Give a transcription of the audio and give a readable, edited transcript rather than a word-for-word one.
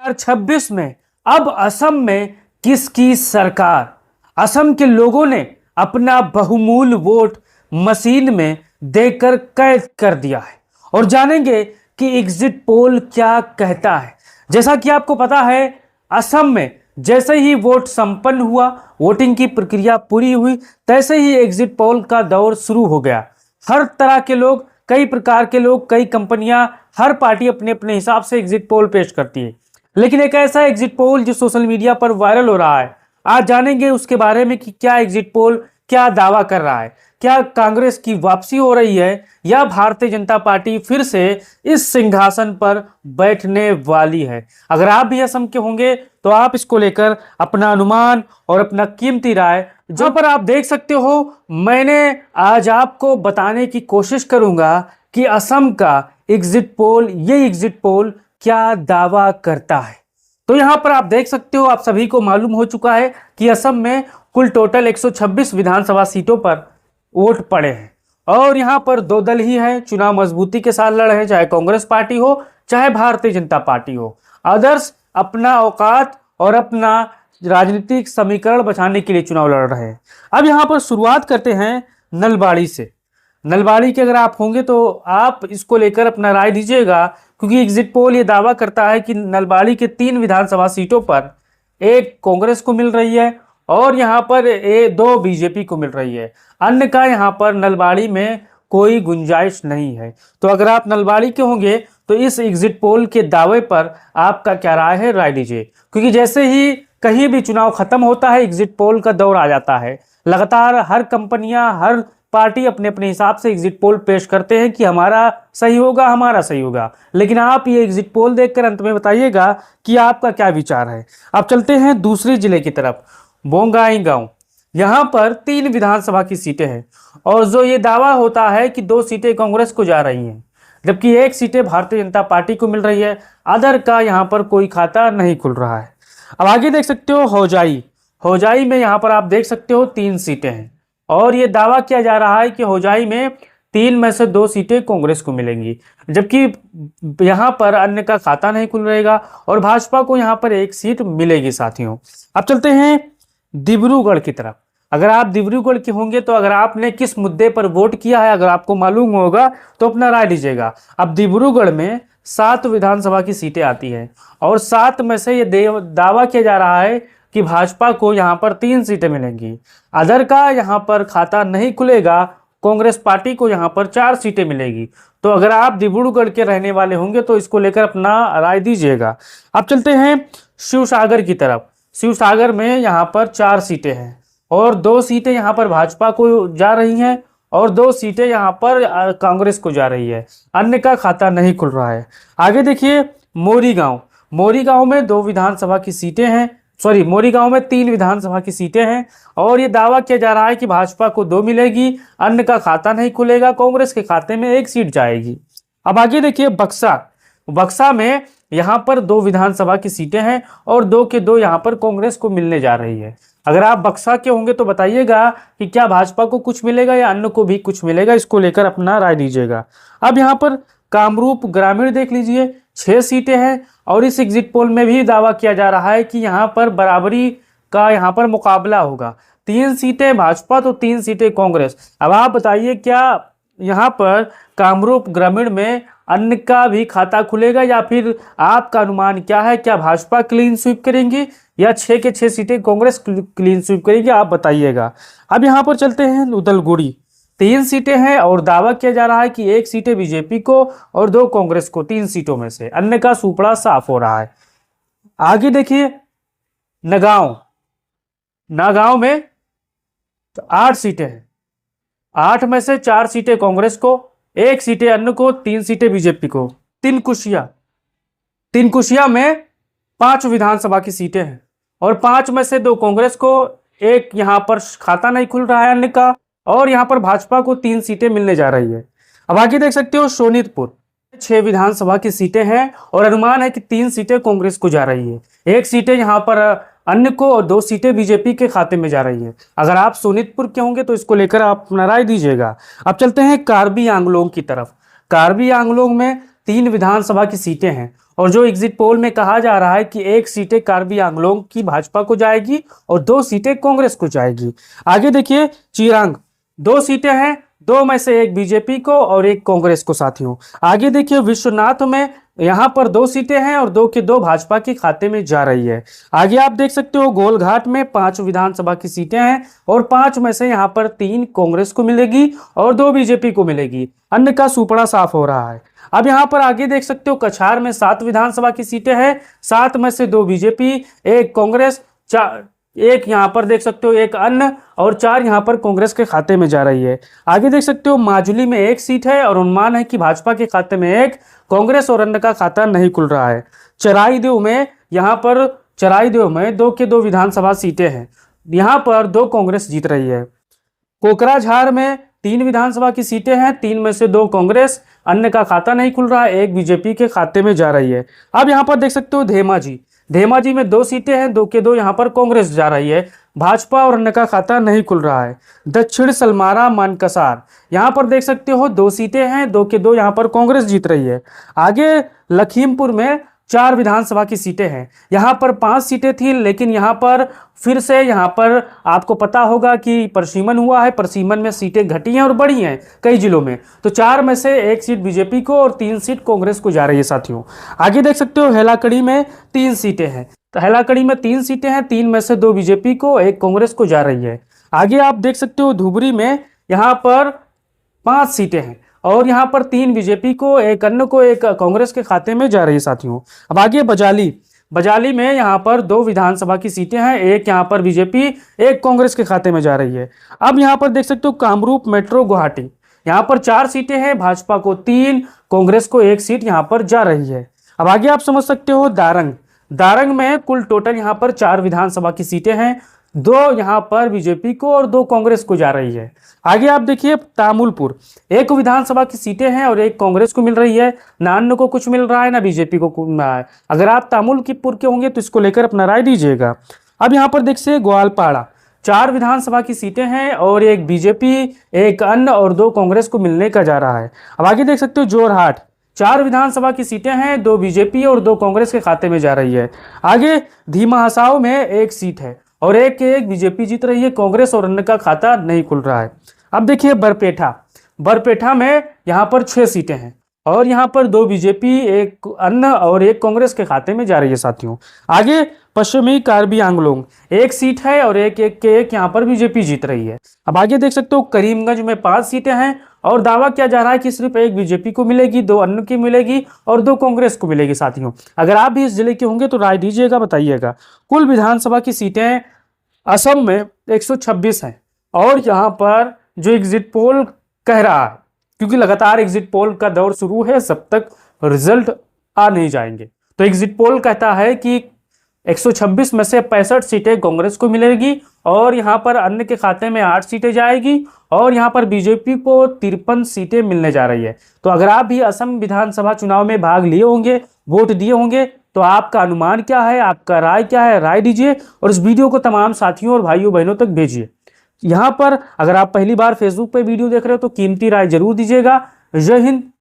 2026 में अब असम में किसकी सरकार? असम के लोगों ने अपना बहुमूल्य वोट मशीन में देकर कैद कर दिया है और जानेंगे कि एग्जिट पोल क्या कहता है। जैसा कि आपको पता है, असम में जैसे ही वोट संपन्न हुआ, वोटिंग की प्रक्रिया पूरी हुई, तैसे ही एग्जिट पोल का दौर शुरू हो गया। हर तरह के लोग, कई प्रकार के लोग, कई कंपनियां, हर पार्टी अपने अपने हिसाब से एग्जिट पोल पेश करती है। लेकिन एक ऐसा एग्जिट पोल जो सोशल मीडिया पर वायरल हो रहा है, आज जानेंगे उसके बारे में कि क्या एग्जिट पोल क्या दावा कर रहा है। क्या कांग्रेस की वापसी हो रही है या भारतीय जनता पार्टी फिर से इस सिंहासन पर बैठने वाली है? अगर आप भी असम के होंगे तो आप इसको लेकर अपना अनुमान और अपना कीमती राय जो पर आप देख सकते हो, मैंने आज आपको बताने की कोशिश करूंगा कि असम का एग्जिट पोल, ये एग्जिट पोल क्या दावा करता है। तो यहां पर आप देख सकते हो, आप सभी को मालूम हो चुका है कि असम में कुल टोटल 126 विधानसभा सीटों पर वोट पड़े हैं और यहां पर दो दल ही हैं, चुनाव मजबूती के साथ लड़ रहे हैं, चाहे कांग्रेस पार्टी हो चाहे भारतीय जनता पार्टी हो। अदर्स अपना औकात और अपना राजनीतिक समीकरण बचाने के लिए चुनाव लड़ रहे हैं। अब यहां पर शुरुआत करते हैं नलबाड़ी से। नलबाड़ी के अगर आप होंगे तो आप इसको लेकर अपना राय दीजिएगा, क्योंकि एग्जिट पोल ये दावा करता है कि नलबाड़ी के 3 विधानसभा सीटों पर एक कांग्रेस को मिल रही है और यहाँ पर 2 बीजेपी को मिल रही है। अन्य का यहाँ पर नलबाड़ी में कोई गुंजाइश नहीं है। तो अगर आप नलबाड़ी के होंगे तो इस एग्जिट पोल के दावे पर आपका क्या राय है, राय दीजिए। क्योंकि जैसे ही कहीं भी चुनाव खत्म होता है, एग्जिट पोल का दौर आ जाता है। लगातार हर कंपनियां, हर पार्टी अपने अपने हिसाब से एग्जिट पोल पेश करते हैं कि हमारा सही होगा, हमारा सही होगा। लेकिन आप ये एग्जिट पोल देखकर अंत में बताइएगा कि आपका क्या विचार है। अब चलते हैं दूसरे जिले की तरफ, बोंगाईगांव। यहाँ पर 3 विधानसभा की सीटें हैं और जो ये दावा होता है कि 2 सीटें कांग्रेस को जा रही हैं, जबकि 1 सीटें भारतीय जनता पार्टी को मिल रही है। अदर का यहाँ पर कोई खाता नहीं खुल रहा है। अब आगे देख सकते हो होजाई। होजाई में यहाँ पर आप देख सकते हो 3 सीटें हैं और ये दावा किया जा रहा है कि होजाई में 3 में से 2 सीटें कांग्रेस को मिलेंगी, जबकि यहाँ पर अन्य का खाता नहीं खुल रहेगा और भाजपा को यहाँ पर 1 सीट मिलेगी साथियों। अब चलते हैं डिब्रूगढ़ की तरफ। अगर आप डिब्रूगढ़ के होंगे तो अगर आपने किस मुद्दे पर वोट किया है, अगर आपको मालूम होगा तो अपना राय दीजिएगा। अब डिब्रूगढ़ में 7 विधानसभा की सीटें आती हैं और 7 में से ये दावा किया जा रहा है कि भाजपा को यहाँ पर 3 सीटें मिलेंगी। अदर का यहाँ पर खाता नहीं खुलेगा, कांग्रेस पार्टी को यहाँ पर 4 सीटें मिलेगी। तो अगर आप डिब्रूगढ़ के रहने वाले होंगे तो इसको लेकर अपना राय दीजिएगा। अब चलते हैं शिवसागर की तरफ। शिवसागर में यहाँ पर 4 सीटें हैं और 2 सीटें यहाँ पर भाजपा को जा रही हैं और 2 सीटें यहाँ पर कांग्रेस को जा रही है। अन्य का खाता नहीं खुल रहा है। आगे देखिए मोरीगांव। मोरीगांव में 2 विधानसभा की सीटें हैं, मोरीगांव में 3 विधानसभा की सीटें हैं और ये दावा किया जा रहा है कि भाजपा को 2 मिलेगी, अन्य का खाता नहीं खुलेगा, कांग्रेस के खाते में 1 सीट जाएगी। अब आगे देखिए बक्सा। बक्सा में यहाँ पर 2 विधानसभा की सीटें हैं और 2 के 2 यहाँ पर कांग्रेस को मिलने जा रही है। अगर आप बक्सा के होंगे तो बताइएगा कि क्या भाजपा को कुछ मिलेगा या अन्य को भी कुछ मिलेगा, इसको लेकर अपना राय दीजिएगा। अब यहाँ पर कामरूप ग्रामीण देख लीजिए, 6 सीटें हैं और इस एग्जिट पोल में भी दावा किया जा रहा है कि यहाँ पर बराबरी का यहाँ पर मुकाबला होगा। 3 सीटें भाजपा तो 3 सीटें कांग्रेस। अब आप बताइए क्या यहाँ पर कामरूप ग्रामीण में अन्य का भी खाता खुलेगा या फिर आपका अनुमान क्या है? क्या भाजपा क्लीन स्वीप करेंगी या 6 के 6 सीटें कांग्रेस क्लीन स्वीप करेगी, आप बताइएगा। अब यहाँ पर चलते हैं उदलगुड़ी। 3 सीटें हैं और दावा किया जा रहा है कि 1 सीटें बीजेपी को और 2 कांग्रेस को, 3 सीटों में से। अन्य का सुपड़ा साफ हो रहा है। आगे देखिए नगांव। नगांव में 8 सीटें हैं, 8 में से 4 सीटें कांग्रेस को, 1 सीटें अन्य को, 3 सीटें बीजेपी को। तिनकुशिया में 5 विधानसभा की सीटें हैं और 5 में से 2 कांग्रेस को, 1 यहाँ पर खाता नहीं खुल रहा है अन्य का, और यहाँ पर भाजपा को 3 सीटें मिलने जा रही है। अब आगे देख सकते हो शोनितपुर। 6 विधानसभा की सीटें हैं और अनुमान है कि 3 सीटें कांग्रेस को जा रही है, 1 सीटें यहाँ पर अन्य को और 2 सीटें बीजेपी के खाते में जा रही है। अगर आप शोनितपुर के होंगे तो इसको लेकर आप अपना राय दीजिएगा। अब चलते हैं कार्बी आंगलोंग की तरफ। कार्बी आंगलोंग में 3 विधानसभा की सीटें हैं और जो एग्जिट पोल में कहा जा रहा है कि 1 सीटें कार्बी आंगलोंग की भाजपा को जाएगी और 2 सीटें कांग्रेस को जाएगी। आगे देखिए चिरांग 2 सीटें हैं, 2 में से 1 बीजेपी को और 1 कांग्रेस को साथियों। आगे देखिए विश्वनाथ में यहाँ पर 2 सीटें हैं और 2 के 2 भाजपा के खाते में जा रही है। आगे आप देख सकते हो गोलघाट में 5 विधानसभा की सीटें हैं और 5 में से यहाँ पर 3 कांग्रेस को मिलेगी और 2 बीजेपी को मिलेगी। अन्य का सुपड़ा साफ हो रहा है। अब यहाँ पर आगे देख सकते हो कछार में 7 विधानसभा की सीटें हैं, 7 में से 2 बीजेपी, 1 कांग्रेस, 1 यहाँ पर देख सकते हो 1 अन्य और 4 यहाँ पर कांग्रेस के खाते में जा रही है। आगे देख सकते हो माजुली में 1 सीट है और अनुमान है कि भाजपा के खाते में 1, कांग्रेस और अन्य का खाता नहीं खुल रहा है। चराईदेव में यहाँ पर 2 के 2 विधानसभा सीटें हैं, यहाँ पर 2 कांग्रेस जीत रही है। कोकराझार में 3 विधानसभा की सीटें हैं, 3 में से 2 कांग्रेस, अन्य का खाता नहीं खुल रहा है, 1 बीजेपी के खाते में जा रही है। अब यहाँ पर देख सकते हो धेमाजी में 2 सीटें हैं, 2 के 2 यहाँ पर कांग्रेस जा रही है, भाजपा और अन्य का खाता नहीं खुल रहा है। दक्षिण सलमारा मानकसार यहाँ पर देख सकते हो 2 सीटें हैं, 2 के 2 यहाँ पर कांग्रेस जीत रही है। आगे लखीमपुर में 4 विधानसभा की सीटें हैं, यहाँ पर 5 सीटें थी लेकिन यहाँ पर फिर से यहाँ पर आपको पता होगा कि परसीमन हुआ है, परसीमन में सीटें घटी हैं और बढ़ी हैं कई जिलों में, तो 4 में से 1 सीट बीजेपी को और 3 सीट कांग्रेस को जा रही है साथियों। आगे देख सकते हो हेलाकड़ी में 3 सीटें हैं, तो हेलाकड़ी में 3 सीटें हैं, 3 में से 2 बीजेपी को, 1 कांग्रेस को जा रही है। आगे आप देख सकते हो धुबरी में यहाँ पर 5 सीटें हैं और यहाँ पर 3 बीजेपी को, 1 अन्य को, 1 कांग्रेस के खाते में जा रही है साथियों। अब आगे बजाली में यहाँ पर 2 विधानसभा की सीटें हैं, 1 यहाँ पर बीजेपी, 1 कांग्रेस के खाते में जा रही है। अब यहाँ पर देख सकते हो कामरूप मेट्रो गुवाहाटी, यहाँ पर 4 सीटें हैं, भाजपा को 3, कांग्रेस को 1 सीट यहाँ पर जा रही है। अब आगे आप समझ सकते हो दारंग में कुल टोटल यहाँ पर 4 विधानसभा की सीटें हैं, 2 यहाँ पर बीजेपी को और 2 कांग्रेस को जा रही है। आगे आप देखिए तामुलपुर 1 विधानसभा की सीटें हैं और 1 कांग्रेस को मिल रही है, ना अन्य को कुछ मिल रहा है ना बीजेपी को मिल रहा है। अगर आप तामुलपुर के होंगे तो इसको लेकर अपना राय दीजिएगा। अब यहाँ पर देखिए ग्वालपाड़ा 4 विधानसभा की सीटें हैं और 1 बीजेपी, 1 अन्य और 2 कांग्रेस को मिलने का जा रहा है। अब आगे देख सकते हो जोरहाट 4 विधानसभा की सीटें हैं, 2 बीजेपी और 2 कांग्रेस के खाते में जा रही है। आगे धीमा हसाओ में 1 सीट है और 1 के 1 बीजेपी जीत रही है, कांग्रेस और अन्य का खाता नहीं खुल रहा है। अब देखिए बरपेठा में यहाँ पर 6 सीटें हैं और यहाँ पर 2 बीजेपी, 1 अन्य और 1 कांग्रेस के खाते में जा रही है साथियों। आगे पश्चिमी कार्बी आंगलोंग 1 सीट है और 1 के 1 यहाँ पर बीजेपी जीत रही है। अब आगे देख सकते हो करीमगंज में 5 सीटें हैं और दावा किया जा रहा है कि सिर्फ 1 बीजेपी को मिलेगी, 2 अन्य की मिलेगी और 2 कांग्रेस को मिलेगी साथियों। अगर आप भी इस जिले के होंगे तो राय दीजिएगा, बताइएगा। कुल विधानसभा की सीटें असम में 126 हैं और यहाँ पर जो एग्जिट पोल कह रहा है, क्योंकि लगातार एग्जिट पोल का दौर शुरू है, सब तक रिजल्ट आ नहीं जाएंगे, तो एग्जिट पोल कहता है कि 126 में से 65 सीटें कांग्रेस को मिलेगी और यहाँ पर अन्य के खाते में 8 सीटें जाएगी और यहाँ पर बीजेपी को 53 सीटें मिलने जा रही है। तो अगर आप भी असम विधानसभा चुनाव में भाग लिए होंगे, वोट दिए होंगे, तो आपका अनुमान क्या है, आपका राय क्या है, राय दीजिए और इस वीडियो को तमाम साथियों और भाइयों बहनों तक भेजिए। यहाँ पर अगर आप पहली बार फेसबुक पे वीडियो देख रहे हो तो कीमती राय जरूर दीजिएगा। जय हिंद,